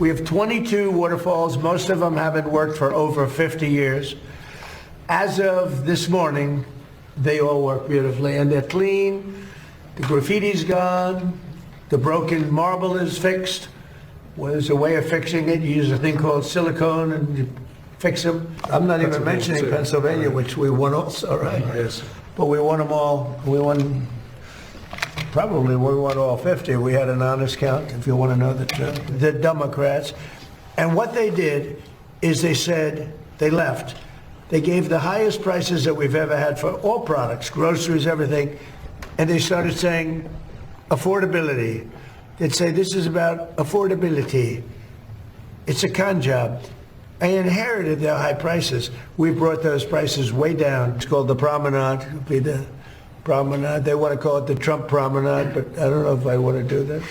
We have 22 waterfalls. Most of them haven't worked for over 50 years. As of this morning, they all work beautifully, and they're clean. The graffiti's gone. The broken marble is fixed. Well, there's a way of fixing it. You use a thing called silicone and you fix them. I'm not even mentioning Pennsylvania, which we won also, right? Yes. But we won them all. We won all 50. We had an honest count, if you want to know the Democrats. And what they did is they said, they left. They gave the highest prices that we've ever had for all products, groceries, everything. And they started saying affordability. They'd say, this is about affordability. It's a con job. I inherited their high prices. We brought those prices way down. It's called the Promenade. It'll be the Promenade. They want to call it the Trump Promenade, but I don't know if I want to do that.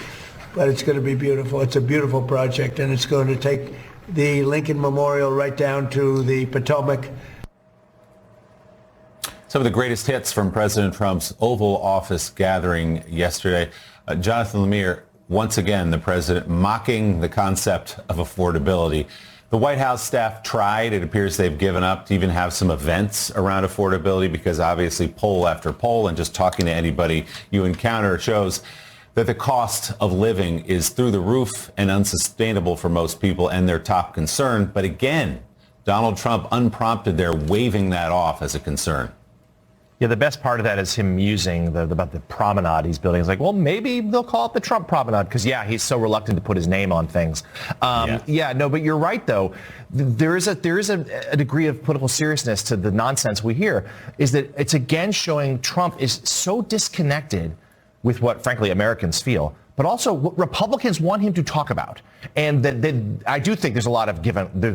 But it's going to be beautiful. It's a beautiful project, and it's going to take the Lincoln Memorial right down to the Potomac. Some of the greatest hits from President Trump's Oval Office gathering yesterday. Jonathan Lemire, once again, the president mocking the concept of affordability. The White House staff tried. It appears they've given up to even have some events around affordability because obviously poll after poll and just talking to anybody you encounter shows that the cost of living is through the roof and unsustainable for most people and their top concern. But again, Donald Trump, unprompted, they're waving that off as a concern. Yeah, the best part of that is him musing about the promenade he's building. He's like, well, maybe they'll call it the Trump Promenade because, yeah, he's so reluctant to put his name on things. But you're right, though. There is a degree of political seriousness to the nonsense we hear, is that it's again showing Trump is so disconnected with what, frankly, Americans feel, but also what Republicans want him to talk about. And that I do think there's a lot of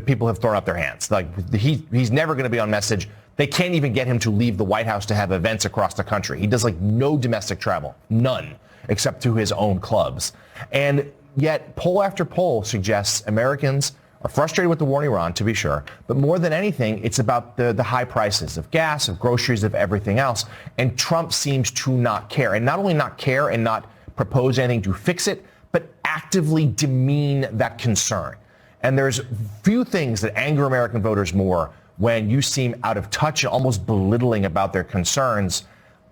people have thrown up their hands. Like he's never going to be on message. They can't even get him to leave the White House to have events across the country. He does like no domestic travel, none, except to his own clubs. And yet poll after poll suggests Americans are frustrated with the war in Iran, to be sure. But more than anything, it's about the high prices of gas, of groceries, of everything else. And Trump seems to not care. And not only not care and not propose anything to fix it, but actively demean that concern. And there's few things that anger American voters more when you seem out of touch and almost belittling about their concerns.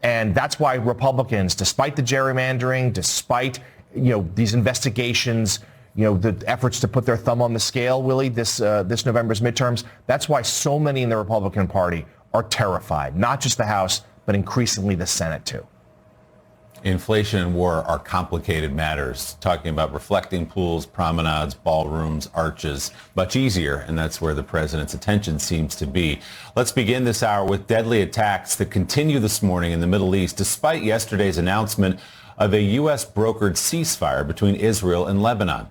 And that's why Republicans, despite the gerrymandering, despite, these investigations, the efforts to put their thumb on the scale, Willie, this November's midterms, that's why so many in the Republican Party are terrified, not just the House, but increasingly the Senate too. Inflation and war are complicated matters. Talking about reflecting pools, promenades, ballrooms, arches, much easier, and that's where the president's attention seems to be. Let's begin this hour with deadly attacks that continue this morning in the Middle East, despite yesterday's announcement of a U.S.-brokered ceasefire between Israel and Lebanon.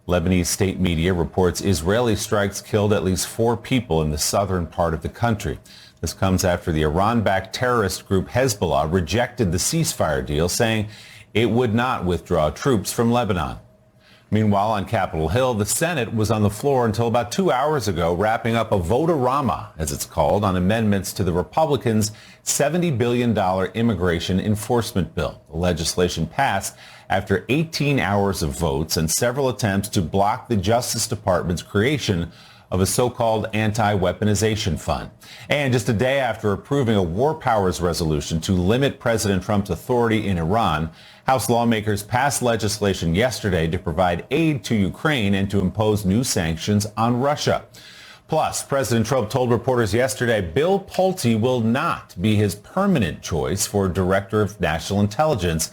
Lebanese state media reports Israeli strikes killed at least 4 people in the southern part of the country. This comes after the Iran-backed terrorist group Hezbollah rejected the ceasefire deal, saying it would not withdraw troops from Lebanon. Meanwhile, on Capitol Hill, the Senate was on the floor until about 2 hours ago, wrapping up a vote-a-rama, as it's called, on amendments to the Republicans' $70 billion immigration enforcement bill. The legislation passed after 18 hours of votes and several attempts to block the Justice Department's creation of a so-called anti-weaponization fund. And just a day after approving a war powers resolution to limit President Trump's authority in Iran, House lawmakers passed legislation yesterday to provide aid to Ukraine and to impose new sanctions on Russia. Plus, President Trump told reporters yesterday Bill Pulte will not be his permanent choice for Director of National Intelligence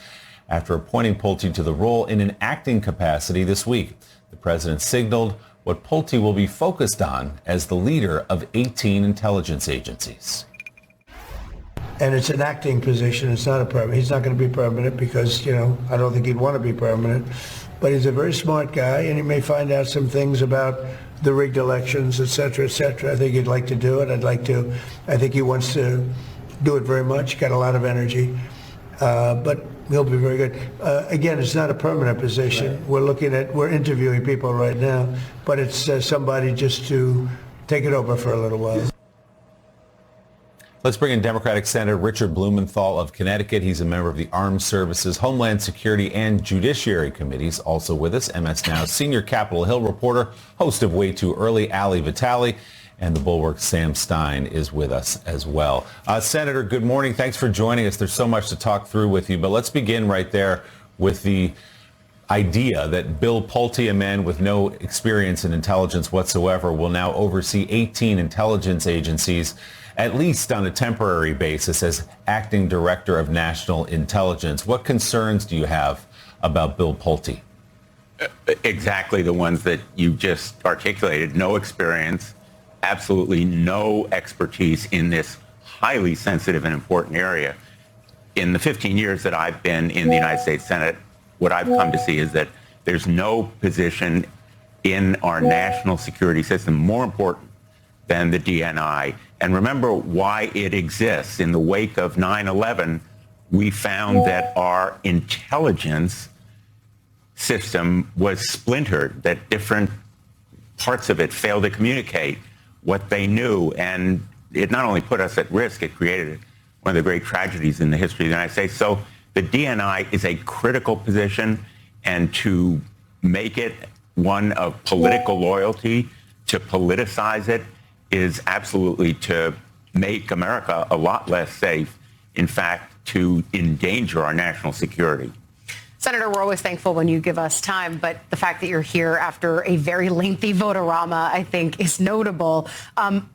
after appointing Pulte to the role in an acting capacity this week. The president signaled what Pulte will be focused on as the leader of 18 intelligence agencies. And it's an acting position. It's not a permanent. He's not going to be permanent because, I don't think he'd want to be permanent. But he's a very smart guy, and he may find out some things about the rigged elections, et cetera, et cetera. I think he'd like to do it. I think he wants to do it very much. Got a lot of energy. But he'll be very good. Again, it's not a permanent position. Right. We're interviewing people right now, but it's somebody just to take it over for a little while. Let's bring in Democratic Senator Richard Blumenthal of Connecticut. He's a member of the Armed Services, Homeland Security, and Judiciary Committees. Also with us, MS Now's senior Capitol Hill reporter, host of Way Too Early, Ali Vitale, and the Bulwark's Sam Stein is with us as well. Senator, good morning. Thanks for joining us. There's so much to talk through with you, but let's begin right there with the idea that Bill Pulte, a man with no experience in intelligence whatsoever, will now oversee 18 intelligence agencies, at least on a temporary basis, as acting director of national intelligence. What concerns do you have about Bill Pulte? Exactly the ones that you just articulated. No experience, absolutely no expertise in this highly sensitive and important area. In the 15 years that I've been in the United States Senate, what I've come to see is that there's no position in our national security system more important than the DNI. And remember why it exists. In the wake of 9/11, we found that our intelligence system was splintered, that different parts of it failed to communicate what they knew. And it not only put us at risk, it created one of the great tragedies in the history of the United States. So the DNI is a critical position, and to make it one of political loyalty, to politicize it, is absolutely to make America a lot less safe. In fact, to endanger our national security. Senator, we're always thankful when you give us time, but the fact that you're here after a very lengthy vote-a-rama, I think, is notable.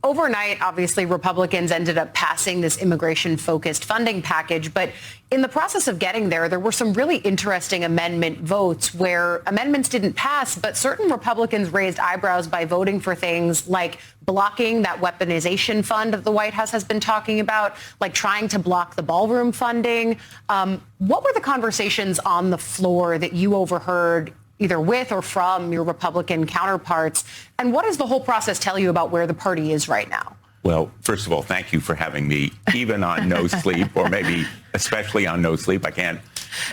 Overnight, obviously, Republicans ended up passing this immigration-focused funding package, but in the process of getting there, there were some really interesting amendment votes where amendments didn't pass, but certain Republicans raised eyebrows by voting for things like blocking that weaponization fund that the White House has been talking about, like trying to block the ballroom funding. What were the conversations on the floor that you overheard, either with or from your Republican counterparts? And what does the whole process tell you about where the party is right now? Well, first of all, thank you for having me, even on no sleep, or maybe especially on no sleep. I can't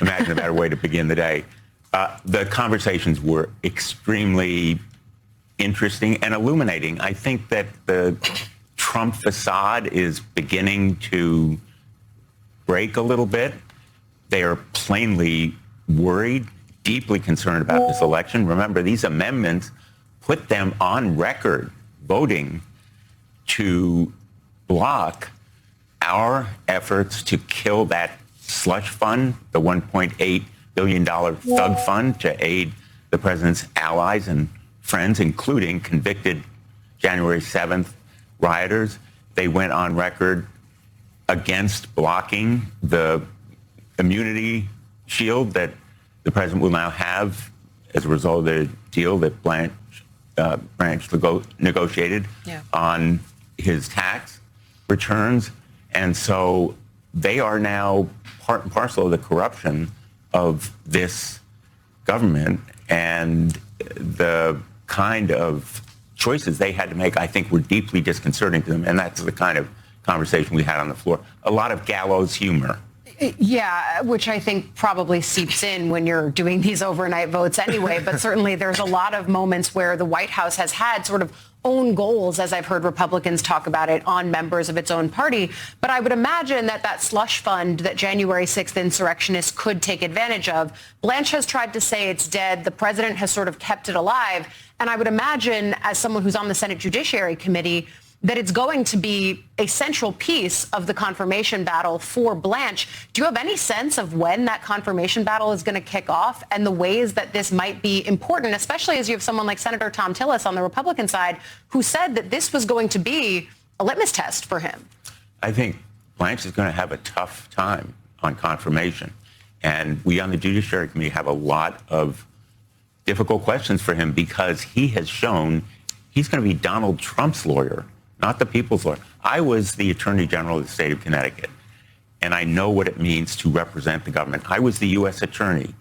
imagine a better way to begin the day. The conversations were extremely interesting and illuminating. I think that the Trump facade is beginning to break a little bit. They are plainly worried, deeply concerned about this election. Remember, these amendments put them on record voting to block our efforts to kill that slush fund, the $1.8 billion thug fund to aid the president's allies and friends, including convicted January 7th rioters. They went on record against blocking the immunity shield that the president will now have as a result of the deal that Branch negotiated on his tax returns. And so they are now part and parcel of the corruption of this government, and the kind of choices they had to make, I think, were deeply disconcerting to them. And that's the kind of conversation we had on the floor. A lot of gallows humor. Yeah, which I think probably seeps in when you're doing these overnight votes anyway. But certainly there's a lot of moments where the White House has had sort of own goals, as I've heard Republicans talk about it, on members of its own party. But I would imagine that that slush fund that January 6th insurrectionists could take advantage of, Blanche has tried to say it's dead. The president has sort of kept it alive. And I would imagine, as someone who's on the Senate Judiciary Committee, that it's going to be a central piece of the confirmation battle for Blanche. Do you have any sense of when that confirmation battle is going to kick off and the ways that this might be important, especially as you have someone like Senator Thom Tillis on the Republican side who said that this was going to be a litmus test for him? I think Blanche is going to have a tough time on confirmation. And we on the Judiciary Committee have a lot of difficult questions for him because he has shown he's going to be Donald Trump's lawyer, not the people's lawyer. I was the Attorney General of the state of Connecticut, and I know what it means to represent the government. I was the U.S. Attorney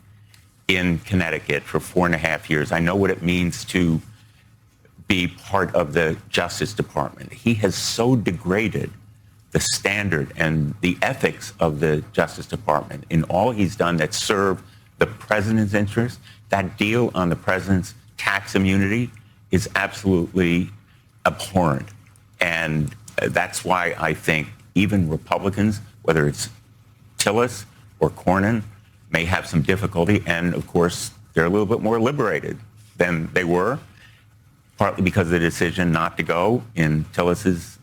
in Connecticut for 4.5 years. I know what it means to be part of the Justice Department. He has so degraded the standard and the ethics of the Justice Department in all he's done that serve the president's interests. That deal on the president's tax immunity is absolutely abhorrent. And that's why I think even Republicans, whether it's Tillis or Cornyn, may have some difficulty. And of course, they're a little bit more liberated than they were, partly because of the decision not to go in Tillis's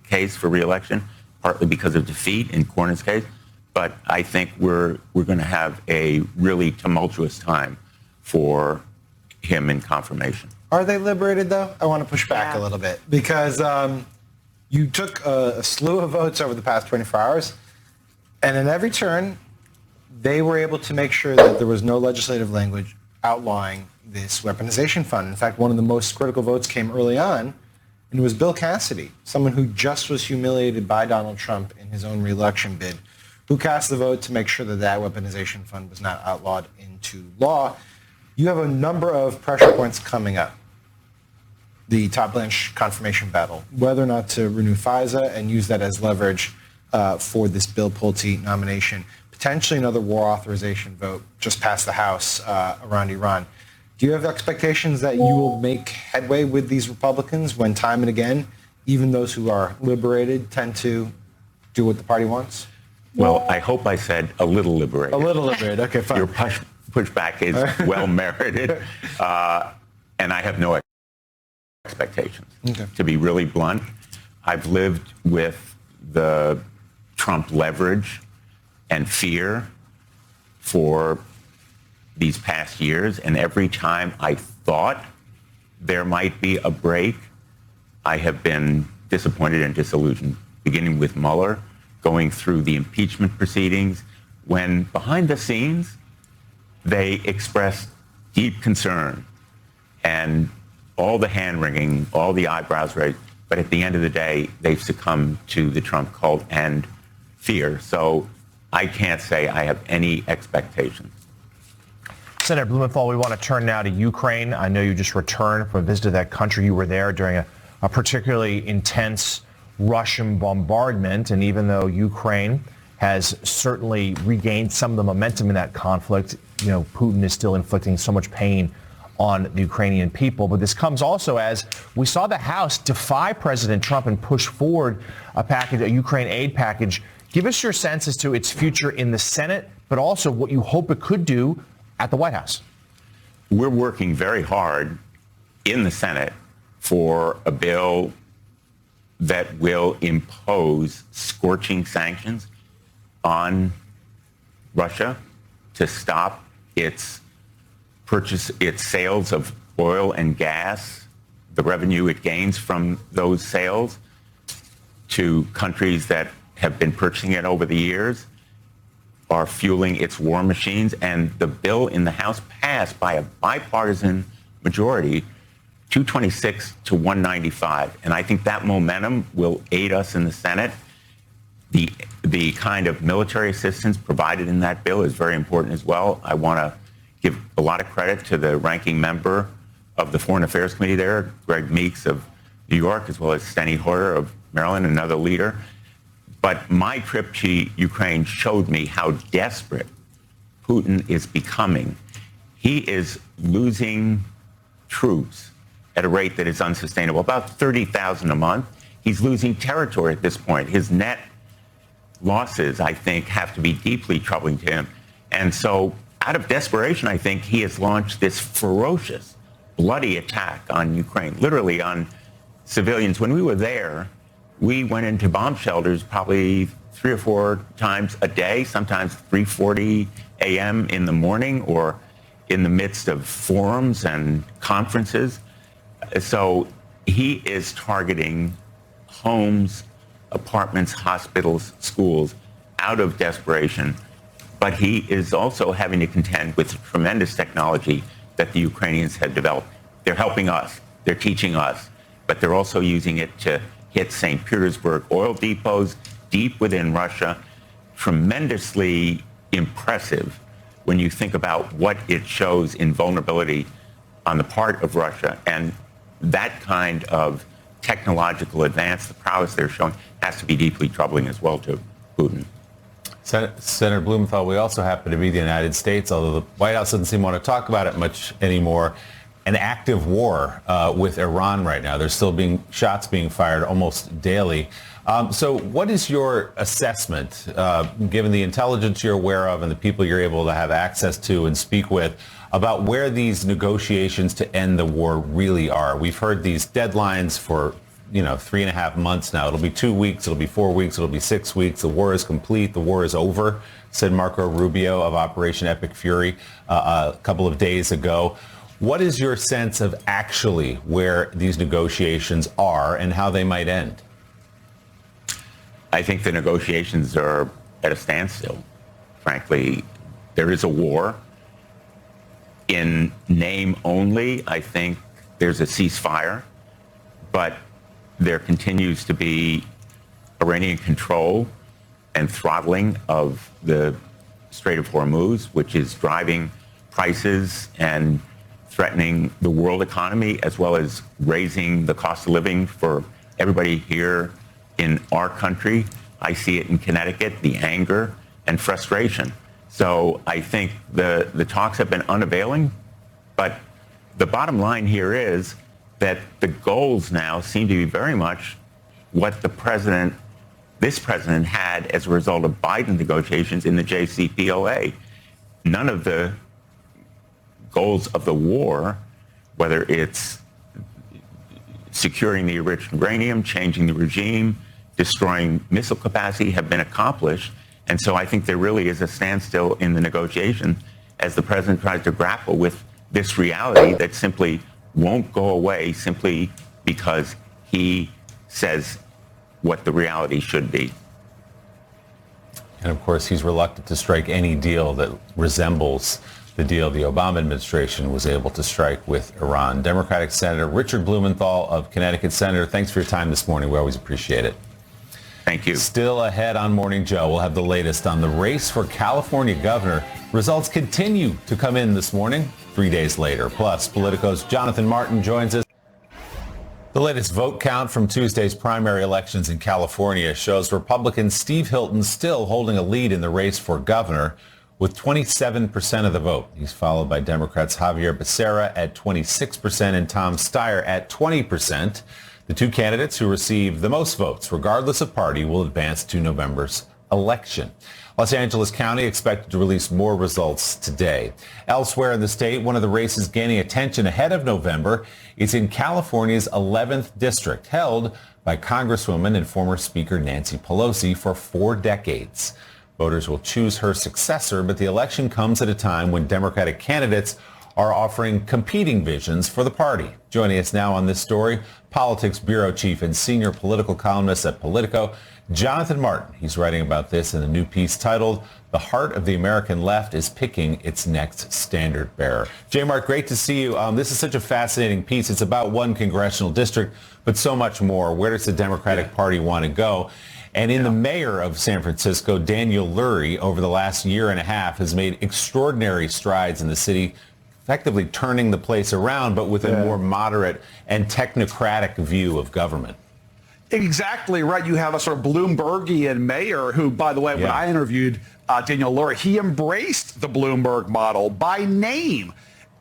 case for re-election, partly because of defeat in Cornyn's case. But I think we're going to have a really tumultuous time for him in confirmation. Are they liberated, though? I want to push back a little bit because you took a slew of votes over the past 24 hours, and in every turn, they were able to make sure that there was no legislative language outlawing this weaponization fund. In fact, one of the most critical votes came early on, and it was Bill Cassidy, someone who just was humiliated by Donald Trump in his own re-election bid, who cast the vote to make sure that that weaponization fund was not outlawed into law. You have a number of pressure points coming up. The top branch confirmation battle, whether or not to renew FISA and use that as leverage for this Bill Pulte nomination, potentially another war authorization vote just past the House around Iran. Do you have expectations that you will make headway with these Republicans when time and again, even those who are liberated tend to do what the party wants? Well, I hope I said a little liberated. A little liberated. Okay, fine. Your pushback is well merited, and I have no expectations. Okay. To be really blunt, I've lived with the Trump leverage and fear for these past years, and every time I thought there might be a break, I have been disappointed and disillusioned, beginning with Mueller, going through the impeachment proceedings, when behind the scenes, they expressed deep concern and all the hand-wringing, all the eyebrows raised, but at the end of the day, they've succumbed to the Trump cult and fear. So I can't say I have any expectations. Senator Blumenthal, we want to turn now to Ukraine. I know you just returned from a visit to that country. You were there during a particularly intense Russian bombardment, and even though Ukraine has certainly regained some of the momentum in that conflict, you know, Putin is still inflicting so much pain on the Ukrainian people. But this comes also as we saw the House defy President Trump and push forward a Ukraine aid package. Give us your sense as to its future in the Senate, but also what you hope it could do at the White House. We're working very hard in the Senate for a bill that will impose scorching sanctions on Russia to stop its sales of oil and gas, the revenue it gains from those sales to countries that have been purchasing it over the years, are fueling its war machines. And the bill in the House passed by a bipartisan majority, 226 to 195. And I think that momentum will aid us in the Senate. The kind of military assistance provided in that bill is very important as well. I want to give a lot of credit to the ranking member of the Foreign Affairs Committee there, Greg Meeks of New York, as well as Steny Hoyer of Maryland, another leader. But my trip to Ukraine showed me how desperate Putin is becoming. He is losing troops at a rate that is unsustainable, about 30,000 a month. He's losing territory at this point. His net losses, I think, have to be deeply troubling to him. And so out of desperation, I think he has launched this ferocious, bloody attack on Ukraine, literally on civilians. When we were there, we went into bomb shelters probably 3 or 4 times a day, sometimes 3:40 a.m. in the morning or in the midst of forums and conferences. So he is targeting homes, apartments, hospitals, schools out of desperation. But he is also having to contend with the tremendous technology that the Ukrainians have developed. They're helping us. They're teaching us. But they're also using it to hit St. Petersburg oil depots deep within Russia. Tremendously impressive when you think about what it shows in vulnerability on the part of Russia. And that kind of technological advance, the prowess they're showing, has to be deeply troubling as well to Putin. Senator Blumenthal, we also happen to be the United States, although the White House doesn't seem to want to talk about it much anymore. an active war with Iran right now. There's still shots being fired almost daily. So what is your assessment, given the intelligence you're aware of and the people you're able to have access to and speak with, about where these negotiations to end the war really are? We've heard these deadlines for 3.5 months now. It'll be 2 weeks, it'll be 4 weeks, it'll be 6 weeks. The war is complete, the war is over, said Marco Rubio of Operation Epic Fury a couple of days ago. What is your sense of actually where these negotiations are and how they might end? I think the negotiations are at a standstill. Frankly, there is a war. In name only, I think there's a ceasefire, but there continues to be Iranian control and throttling of the Strait of Hormuz, which is driving prices and threatening the world economy, as well as raising the cost of living for everybody here in our country. I see it in Connecticut, the anger and frustration. So I think the talks have been unavailing, but the bottom line here is that the goals now seem to be very much what this president had as a result of Biden negotiations in the JCPOA. None of the goals of the war, whether it's securing the enriched uranium, changing the regime, destroying missile capacity, have been accomplished. And so I think there really is a standstill in the negotiation as the president tries to grapple with this reality that simply won't go away simply because he says what the reality should be. And of course, he's reluctant to strike any deal that resembles the deal the Obama administration was able to strike with Iran. Democratic Senator Richard Blumenthal of Connecticut. Senator, thanks for your time this morning. We always appreciate it. Thank you. Still ahead on Morning Joe, we'll have the latest on the race for California governor. Results continue to come in this morning, 3 days later. Plus, Politico's Jonathan Martin joins us. The latest vote count from Tuesday's primary elections in California shows Republican Steve Hilton still holding a lead in the race for governor with 27% of the vote. He's followed by Democrats Javier Becerra at 26% and Tom Steyer at 20%. The two candidates who receive the most votes, regardless of party, will advance to November's election. Los Angeles County expected to release more results today. Elsewhere in the state, one of the races gaining attention ahead of November is in California's 11th district, held by Congresswoman and former Speaker Nancy Pelosi for 4 decades. Voters will choose her successor, but the election comes at a time when Democratic candidates are offering competing visions for the party. Joining us now on this story, Politics Bureau Chief and Senior Political Columnist at Politico, Jonathan Martin. He's writing about this in a new piece titled, "The Heart of the American Left is Picking Its Next Standard Bearer." J. Mark, great to see you. This is such a fascinating piece. It's about one congressional district, but so much more. Where does the Democratic Party want to go? And in the mayor of San Francisco, Daniel Lurie, over the last year and a half, has made extraordinary strides in the city, effectively turning the place around, but with a more moderate and technocratic view of government. Exactly right. You have a sort of Bloombergian mayor who, by the way, when I interviewed Daniel Lurie, he embraced the Bloomberg model by name.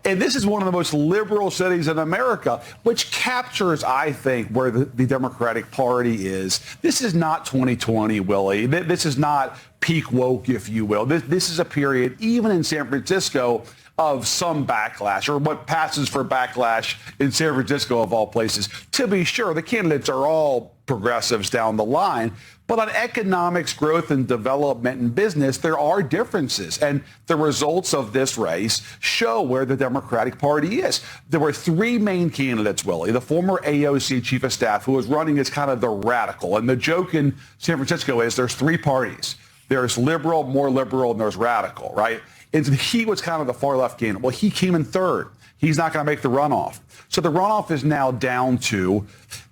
And this is one of the most liberal cities in America, which captures, I think, where the Democratic Party is. This is not 2020, Willie. This is not peak woke, if you will. This is a period, even in San Francisco, of some backlash, or what passes for backlash in San Francisco, of all places. To be sure, the candidates are all progressives down the line, but on economics, growth, and development and business, there are differences. And the results of this race show where the Democratic Party is. There were 3 main candidates, Willie. The former AOC chief of staff, who was running as kind of the radical. And the joke in San Francisco is there's 3 parties. There's liberal, more liberal, and there's radical, right? And he was kind of the far left candidate. Well, he came in 3rd. He's not going to make the runoff. So the runoff is now down to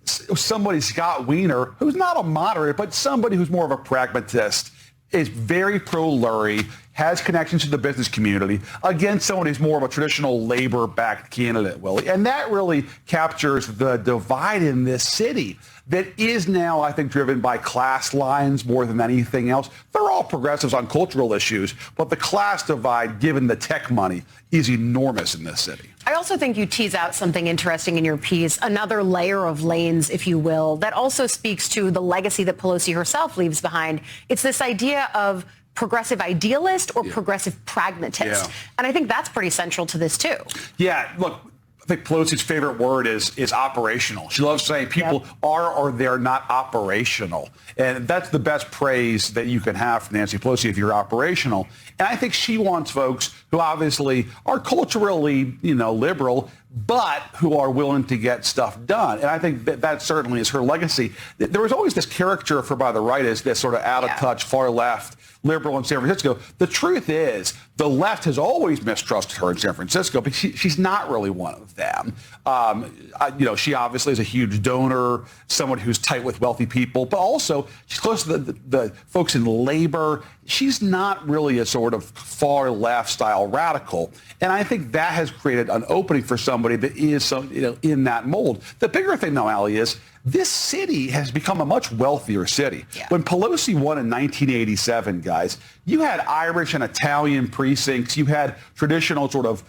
somebody, Scott Wiener, who's not a moderate, but somebody who's more of a pragmatist, is very pro-Lurie, has connections to the business community against someone who's more of a traditional labor-backed candidate, Willie. And that really captures the divide in this city that is now, I think, driven by class lines more than anything else. They're all progressives on cultural issues, but the class divide, given the tech money, is enormous in this city. I also think you tease out something interesting in your piece, another layer of lanes, if you will, that also speaks to the legacy that Pelosi herself leaves behind. It's this idea of progressive idealist or progressive pragmatist. Yeah. And I think that's pretty central to this, too. Yeah, look, I think Pelosi's favorite word is operational. She loves saying people are or they're not operational. And that's the best praise that you can have from Nancy Pelosi if you're operational. And I think she wants folks who obviously are culturally, liberal, but who are willing to get stuff done. And I think that certainly is her legacy. There was always this caricature for by the right as this sort of out-of-touch, far left liberal in San Francisco. The truth is, the left has always mistrusted her in San Francisco, but she's not really one of them. She obviously is a huge donor, someone who's tight with wealthy people, but also she's close to the folks in labor. She's not really a sort of far left style radical. And I think that has created an opening for somebody that is in that mold. The bigger thing, though, Ali, is this city has become a much wealthier city. Yeah. When Pelosi won in 1987, guys, you had Irish and Italian precincts. You had traditional sort of,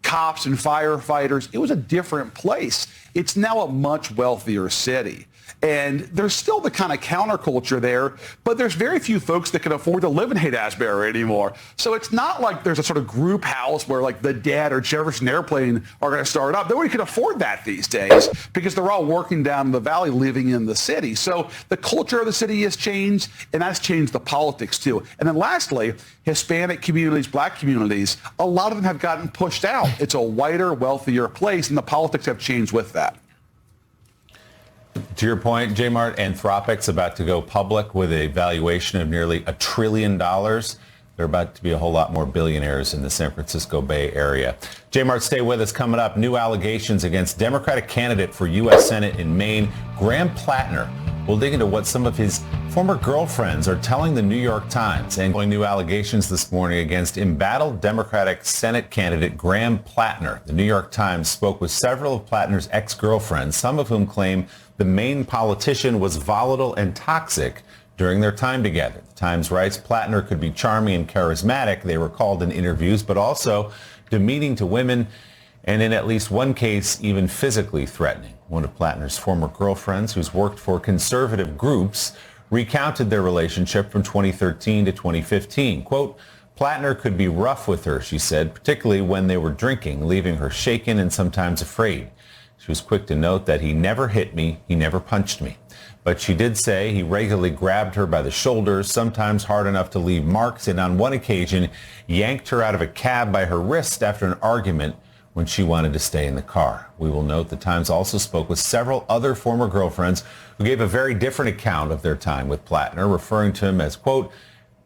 cops and firefighters. It was a different place. It's now a much wealthier city. And there's still the kind of counterculture there, but there's very few folks that can afford to live in Haight-Ashbury anymore. So it's not like there's a sort of group house where like the Dad or Jefferson Airplane are going to start up. Nobody can afford that these days because they're all working down in the valley, living in the city. So the culture of the city has changed, and that's changed the politics too. And then lastly, Hispanic communities, black communities, a lot of them have gotten pushed out. It's a whiter, wealthier place, and the politics have changed with that. To your point, J-Mart, Anthropic's about to go public with a valuation of nearly $1 trillion. There are about to be a whole lot more billionaires in the San Francisco Bay Area. J-Mart, stay with us. Coming up, new allegations against Democratic candidate for U.S. Senate in Maine, Graham Plattner. We'll dig into what some of his former girlfriends are telling the New York Times. And new allegations this morning against embattled Democratic Senate candidate Graham Plattner. The New York Times spoke with several of Plattner's ex-girlfriends, some of whom claim the Maine politician was volatile and toxic during their time together. The Times writes Plattner could be charming and charismatic, they recalled in interviews, but also demeaning to women, and in at least one case, even physically threatening. One of Plattner's former girlfriends, who's worked for conservative groups, recounted their relationship from 2013 to 2015. Quote, Plattner could be rough with her, she said, particularly when they were drinking, leaving her shaken and sometimes afraid. She was quick to note that he never hit me, he never punched me. But she did say he regularly grabbed her by the shoulders, sometimes hard enough to leave marks, and on one occasion yanked her out of a cab by her wrist after an argument when she wanted to stay in the car. We will note the Times also spoke with several other former girlfriends who gave a very different account of their time with Plattner, referring to him as, quote,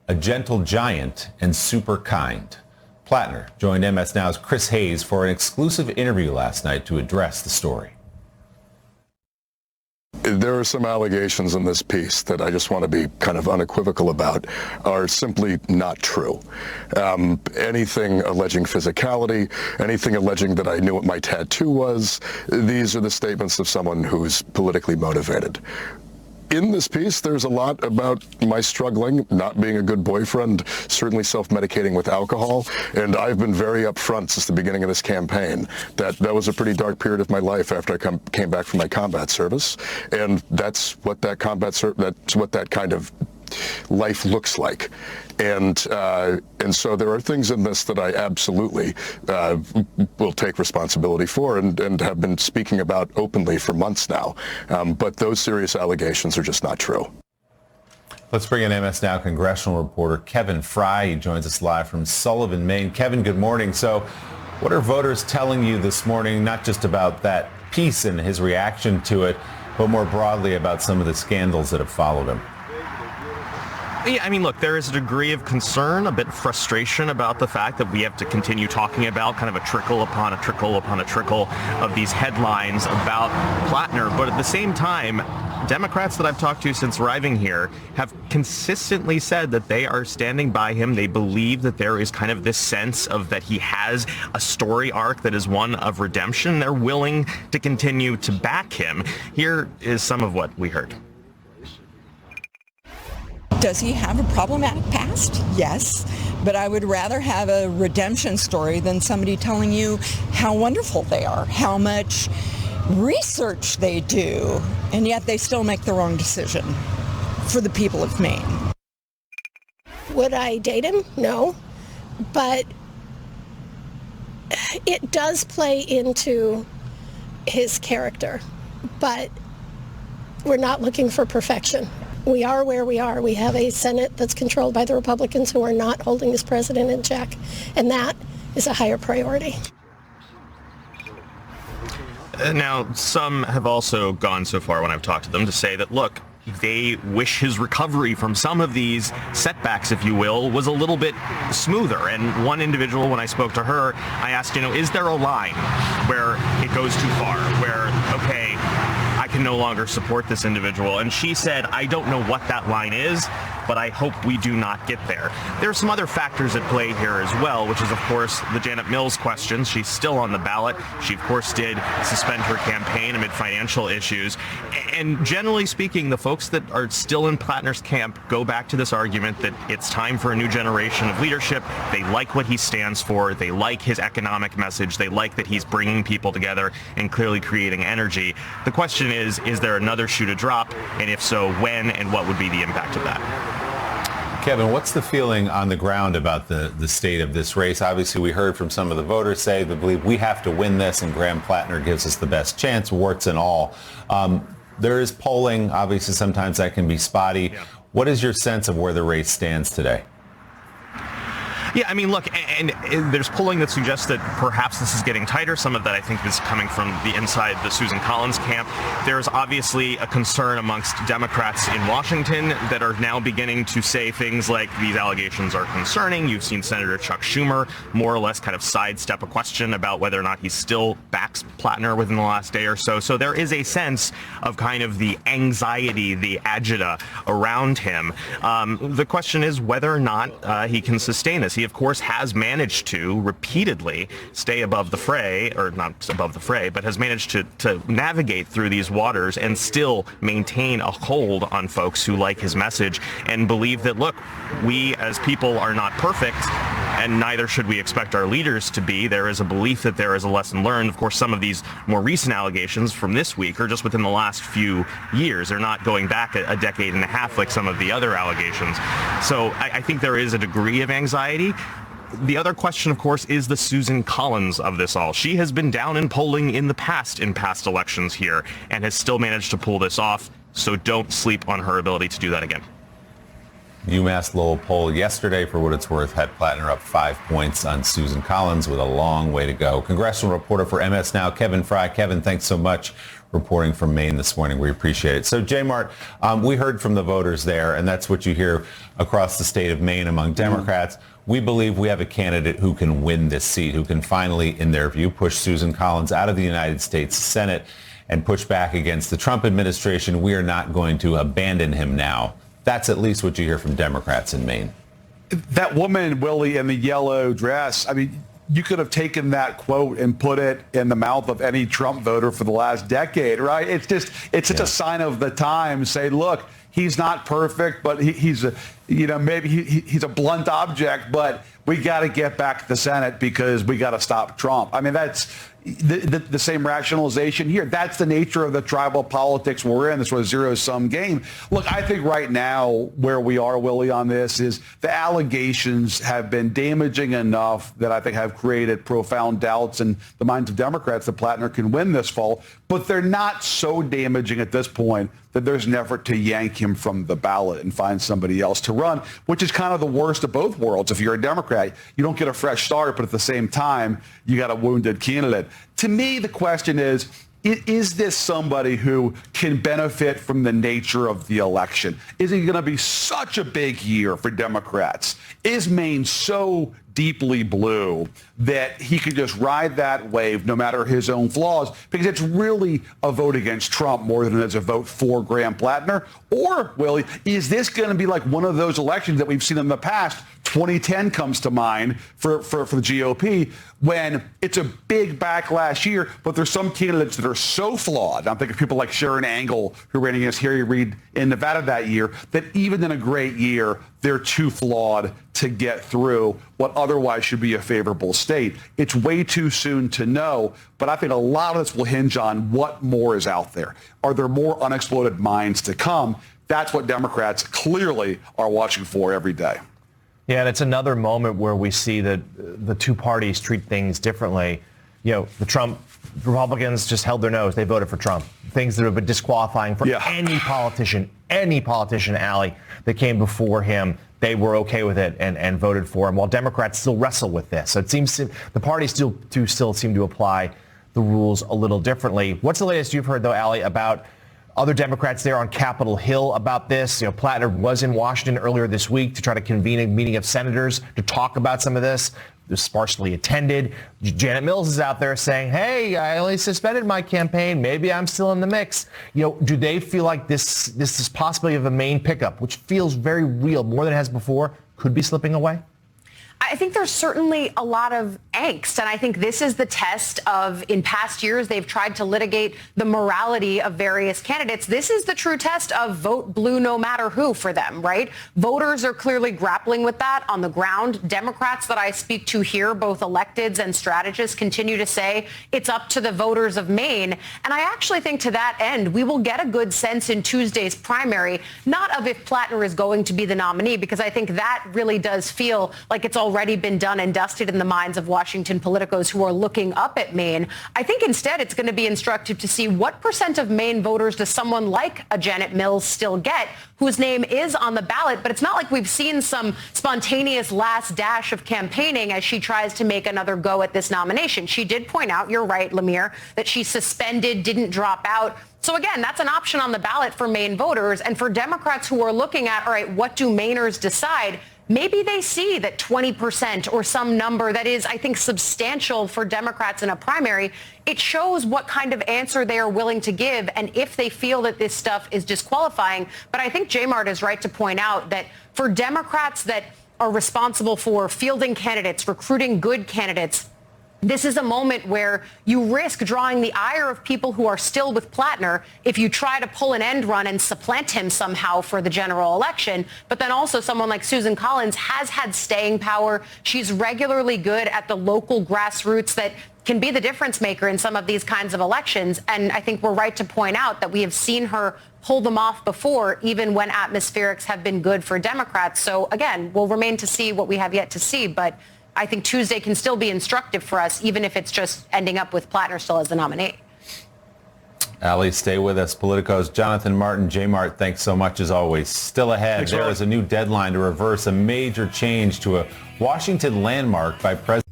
a gentle giant and super kind. Plattner joined MS Now's Chris Hayes for an exclusive interview last night to address the story. There are some allegations in this piece that I just want to be kind of unequivocal about are simply not true. Anything alleging physicality, anything alleging that I knew what my tattoo was, these are the statements of someone who's politically motivated. In this piece, there's a lot about my struggling, not being a good boyfriend, certainly self-medicating with alcohol, and I've been very upfront since the beginning of this campaign that was a pretty dark period of my life after I came back from my combat service, and that's what that kind of life looks like. And so there are things in this that I absolutely will take responsibility for and have been speaking about openly for months now. But those serious allegations are just not true. Let's bring in MS Now congressional reporter Kevin Fry. He joins us live from Sullivan, Maine. Kevin, good morning. So what are voters telling you this morning, not just about that piece and his reaction to it, but more broadly about some of the scandals that have followed him? Yeah, I mean, look, there is a degree of concern, a bit of frustration about the fact that we have to continue talking about kind of a trickle upon a trickle upon a trickle of these headlines about Plattner. But at the same time, Democrats that I've talked to since arriving here have consistently said that they are standing by him. They believe that there is kind of this sense of that he has a story arc that is one of redemption. They're willing to continue to back him. Here is some of what we heard. Does he have a problematic past? Yes. But I would rather have a redemption story than somebody telling you how wonderful they are, how much research they do, and yet they still make the wrong decision for the people of Maine. Would I date him? No. But it does play into his character. But we're not looking for perfection. We are where we are. We have a Senate that's controlled by the Republicans who are not holding this president in check, and that is a higher priority. Now, some have also gone so far when I've talked to them to say that, look, they wish his recovery from some of these setbacks, if you will, was a little bit smoother. And one individual, when I spoke to her, I asked, is there a line where it goes too far, where, okay, I can no longer support this individual? And she said, I don't know what that line is, but I hope we do not get there. There are some other factors at play here as well, which is, of course, the Janet Mills question. She's still on the ballot. She, of course, did suspend her campaign amid financial issues. And generally speaking, the folks that are still in Plattner's camp go back to this argument that it's time for a new generation of leadership. They like what he stands for. They like his economic message. They like that he's bringing people together and clearly creating energy. The question is there another shoe to drop? And if so, when, and what would be the impact of that? Kevin, what's the feeling on the ground about the state of this race? Obviously, we heard from some of the voters say they believe we have to win this, and Graham Plattner gives us the best chance, warts and all. There is polling. Obviously, sometimes that can be spotty. Yeah. What is your sense of where the race stands today? Yeah, I mean, look, and there's polling that suggests that perhaps this is getting tighter. Some of that, I think, is coming from the inside the Susan Collins camp. There's obviously a concern amongst Democrats in Washington that are now beginning to say things like these allegations are concerning. You've seen Senator Chuck Schumer more or less kind of sidestep a question about whether or not he still backs Plattner within the last day or so. So there is a sense of kind of the anxiety, the agita around him. The question is whether or not he can sustain this. He, of course, has managed to repeatedly stay above the fray, or not above the fray, but has managed to navigate through these waters and still maintain a hold on folks who like his message and believe that, look, we as people are not perfect, and neither should we expect our leaders to be. There is a belief that there is a lesson learned. Of course, some of these more recent allegations from this week are just within the last few years. They're not going back a decade and a half like some of the other allegations. So I think there is a degree of anxiety. The other question, of course, is the Susan Collins of this all. She has been down in polling in past elections here and has still managed to pull this off. So don't sleep on her ability to do that again. UMass Lowell poll yesterday, for what it's worth, had Plattner up 5 points on Susan Collins with a long way to go. Congressional reporter for MS Now, Kevin Fry. Kevin, thanks so much reporting from Maine this morning. We appreciate it. So, J. Mart, we heard from the voters there, and that's what you hear across the state of Maine among Democrats. We believe we have a candidate who can win this seat, who can finally, in their view, push Susan Collins out of the United States Senate and push back against the Trump administration. We are not going to abandon him now. That's at least what you hear from Democrats in Maine. That woman, Willie, in the yellow dress, I mean, you could have taken that quote and put it in the mouth of any Trump voter for the last decade, right? It's such a sign of the times. Say, look, he's not perfect, but he's a, maybe he's a blunt object, but we got to get back to the Senate because we got to stop Trump. I mean, that's the same rationalization here. That's the nature of the tribal politics we're in, this sort of zero-sum game. Look, I think right now where we are, Willie, on this is the allegations have been damaging enough that I think have created profound doubts in the minds of Democrats that Plattner can win this fall. But they're not so damaging at this point that there's an effort to yank him from the ballot and find somebody else to run, which is kind of the worst of both worlds. If you're a Democrat, you don't get a fresh start, but at the same time, you got a wounded candidate. To me, the question is this somebody who can benefit from the nature of the election? Is it going to be such a big year for Democrats? Is Maine so deeply blue, that he could just ride that wave no matter his own flaws, because it's really a vote against Trump more than it's a vote for Graham Plattner? Or, Willie, is this going to be like one of those elections that we've seen in the past? 2010 comes to mind for the GOP, when it's a big backlash year, but there's some candidates that are so flawed. I'm thinking of people like Sharon Angle, who ran against Harry Reid in Nevada that year, that even in a great year, they're too flawed to get through what otherwise should be a favorable state. It's way too soon to know, but I think a lot of this will hinge on what more is out there. Are there more unexploded mines to come? That's what Democrats clearly are watching for every day. Yeah, and it's another moment where we see that the two parties treat things differently. You know, the Trump Republicans just held their nose. They voted for Trump. Things that have been disqualifying for any politician, Allie, that came before him, they were okay with it and voted for him, while Democrats still wrestle with this. So it seems the parties still seem to apply the rules a little differently. What's the latest you've heard, though, Allie, about other Democrats there on Capitol Hill about this? You know, Plattner was in Washington earlier this week to try to convene a meeting of senators to talk about some of this. It was sparsely attended. Janet Mills is out there saying, hey, I only suspended my campaign. Maybe I'm still in the mix. You know, do they feel like this is possibly of a Maine pickup, which feels very real, more than it has before, could be slipping away? I think there's certainly a lot of angst, and I think this is the test of, in past years, they've tried to litigate the morality of various candidates. This is the true test of vote blue no matter who for them, right? Voters are clearly grappling with that on the ground. Democrats that I speak to here, both electeds and strategists, continue to say it's up to the voters of Maine. And I actually think to that end, we will get a good sense in Tuesday's primary, not of if Plattner is going to be the nominee, because I think that really does feel like it's already been done and dusted in the minds of Washington politicos who are looking up at Maine. I think instead it's going to be instructive to see what percent of Maine voters does someone like a Janet Mills still get, whose name is on the ballot. But it's not like we've seen some spontaneous last dash of campaigning as she tries to make another go at this nomination. She did point out, you're right, Lemire, that she suspended, didn't drop out. So again, that's an option on the ballot for Maine voters. And for Democrats who are looking at, all right, what do Mainers decide? Maybe they see that 20% or some number that is, I think, substantial for Democrats in a primary. It shows what kind of answer they are willing to give and if they feel that this stuff is disqualifying. But I think J-Mart is right to point out that for Democrats that are responsible for fielding candidates, recruiting good candidates, this is a moment where you risk drawing the ire of people who are still with Plattner if you try to pull an end run and supplant him somehow for the general election. But then also someone like Susan Collins has had staying power. She's regularly good at the local grassroots that can be the difference maker in some of these kinds of elections. And I think we're right to point out that we have seen her pull them off before, even when atmospherics have been good for Democrats. So again, we'll remain to see what we have yet to see. But I think Tuesday can still be instructive for us, even if it's just ending up with Plattner still as the nominee. Allie, stay with us. Politicos, Jonathan Martin, J-Mart, thanks so much as always. Still ahead, there is a new deadline to reverse a major change to a Washington landmark by President.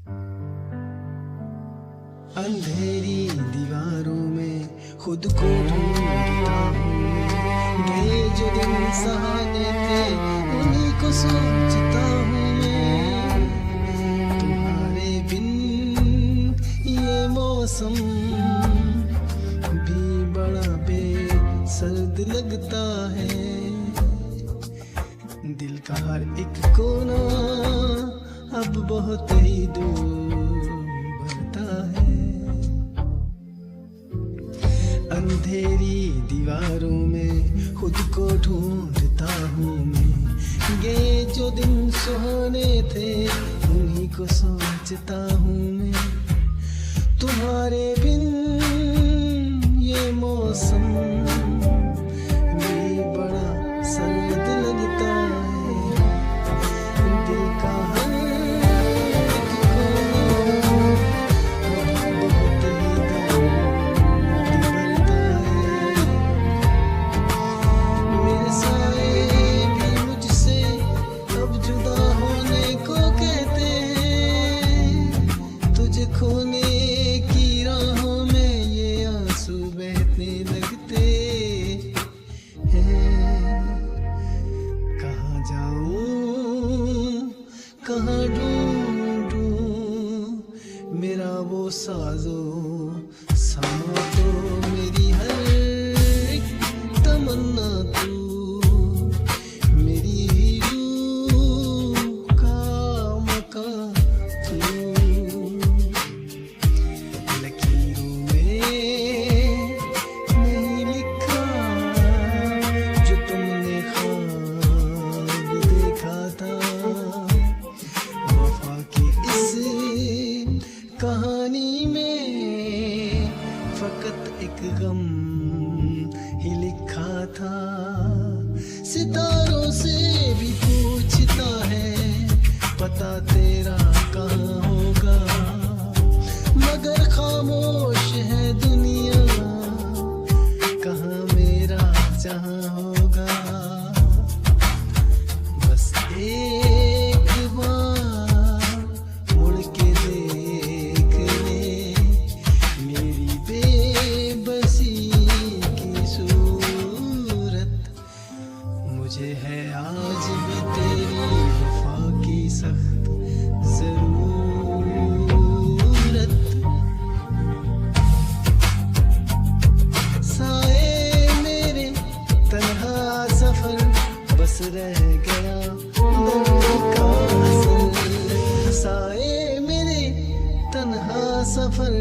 अंधेरी दीवारों में खुद को ढूंढता हूँ गए जो दिन सहाने थे उन्हीं को सोचता हूँ मैं तुम्हारे बिन ये मौसम भी बड़ा बेसर्द लगता है दिल का हर एक कोना अब बहुत ही दूर भरता है अंधेरी दीवारों में खुद को ढूंढता हूँ मैं ये जो दिन सुहाने थे उन्हीं को सोचता हूँ मैं तुम्हारे बिन ये मौसम भी बड़ा सर्द लगता है दिल का हर एक कोना बहुत ही दर्द भरता है मेरे साए भी मुझसे अब जुदा होने को कहते हैं तुझे खोने की राहों में ये आंसू बहने लगते था सितारों से भी पूछता है पता तेरा कहाँ होगा मगर खामोश है दुनिया कहाँ मेरा जहाँ होगा बस एक बार मुड़ के देख ले मेरी बेबसी की सूरत मुझे है आज भी तेरी वफा की सख्त जरूरत साए मेरे तन्हा सफर बस रह गया दर्द का असर साए मेरे तन्हा सफर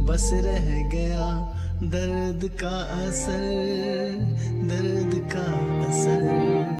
बस रह गया दर्द का असर